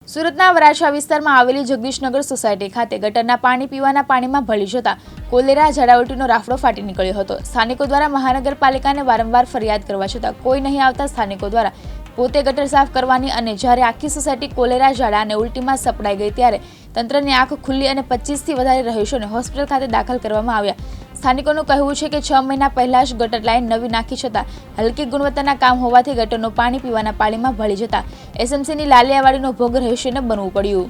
સુરતના વરાછા વિસ્તારમાં આવેલી જગદીશનગર સોસાયટી ખાતે ગટરના પાણી પીવાના પાણીમાં ભળી જતા કોલેરા ઝાડાઉલટીનો રાફડો ફાટી નીકળ્યો હતો। સ્થાનિકો દ્વારા મહાનગરપાલિકાને વારંવાર ફરિયાદ કરવા છતાં કોઈ નહીં આવતા સ્થાનિકો દ્વારા પોતે ગટર સાફ કરવાની અને જ્યારે આખી સોસાયટી કોલેરા ઝાડા અને ઉલટીમાં સપડાઈ ગઈ ત્યારે તંત્રની આંખ ખુલ્લી અને 25 થી વધારે રહીશોને હોસ્પિટલ ખાતે દાખલ કરવામાં આવ્યા। સ્થાનિકોનું કહેવું છે કે 6 મહિના પહેલા જ ગટર લાઇન નવી નાખી છતાં હલકી ગુણવત્તાના કામ હોવાથી ગટરનું પાણી પીવાના પાણીમાં ભળી જતા એસએમસીની લાલિયાવાડીનો ભોગ રહીશોને બનવું પડ્યું।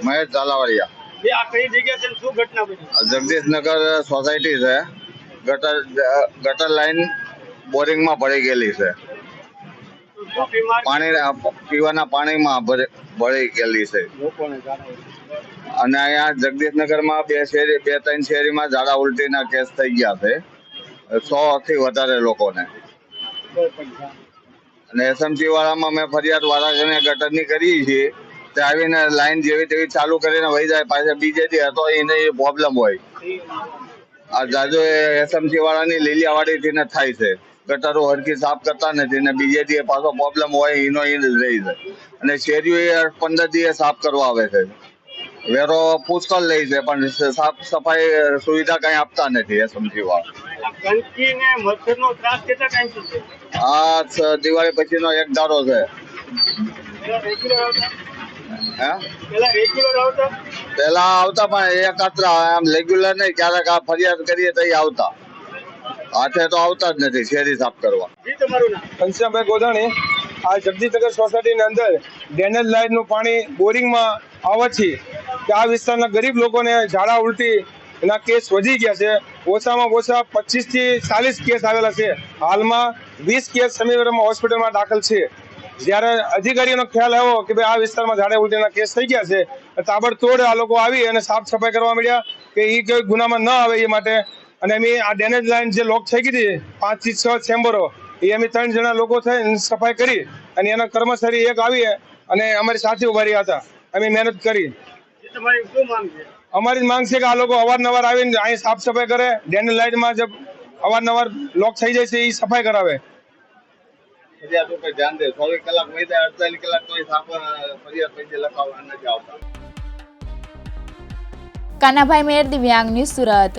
महेश झालावाड़िया जगदीश नगर सोसायटी से गटर लाइन बोरिंग में भरी गई है। पानी पीवाना पानी में भरी गई है। जगदीश नगर में बे त्रण शेरी में झाड़ा उल्टी ना केस थी गया है 100 થી વધારે લોકોને। एसएमसी वाला में मैं फरियाद वाला गटर ની કરી છે આવીને લાઈન જેવી તેવી ચાલુ કરીને વહી જાય પાછા બીજે દી હતો એને પ્રોબ્લેમ હોય। આ જાજો એસએમસી વાળાની લીલિયાવાડી થી ને થાય છે ગટરો હરકી સાફ કરતા નથી ને બીજે દી પાછો પ્રોબ્લેમ હોય એનો એ રહી છે અને શેરીઓ 15 દિવસ સાફ કરવા આવે છે। વેરો પુષ્કળ લે છે પણ સાફ સફાઈ સુવિધા કઈ આપતા નથી એસએમસી વાળા। આ દિવાળી પછીનો એક દારો છે। પેલા આવતા પણ એકાત્ર આમ રેગ્યુલર નહીં ક્યારેક આ ફરિયાદ કરીએ તો આવતા હાથે તો આવતા જ નથી શેરી સાફ કરવા। ઘનશ્યામભાઈ ગોધાણી આ જગદીશનગર સોસાયટીની અંદર ડ્રેનેજ લાઇનનું પાણી બોરિંગમાં આવવાથી આ વિસ્તારના ગરીબ લોકોને ઝાડા ઉલટી એના કેસ વધી ગયા છે। ઓછામાં ઓછા 25 થી 40 કેસ આવેલા છે। હાલમાં 20 કેસ સમીરવરમાં હોસ્પિટલમાં દાખલ છે। જ્યારે અધિકારીઓનો ખ્યાલ આવ્યો કે ભાઈ આ વિસ્તારમાં ઝાડા ઉલટીના કેસ થઈ ગયા છે તાબડતોડ આ લોકો આવી અને સાફ સફાઈ કરવા મળ્યા કે એ કોઈ ગુનામાં ન આવે એ માટે। અને અમે આ ડ્રેનેજ લાઇન જે લોક થઈ ગઈ હતી 5 થી 6 ચેમ્બરો એ અમે 3 જણા લોકો થઈ સફાઈ કરી અને એના કર્મચારી એક આવી અને અમારી સાથે ઉભા રહ્યા હતા। અમે મહેનત કરી। અમારી માંગ છે કે આ લોકો અવારનવાર આવીને અહીં સાફ સફાઈ કરે। ડ્રેનેજ લાઇનમાં જે અવારનવાર લોક થઈ જાય છે એ સફાઈ કરાવે। કાનાભાઈ મેર, દિવ્યાંગ ન્યૂઝ, સુરત।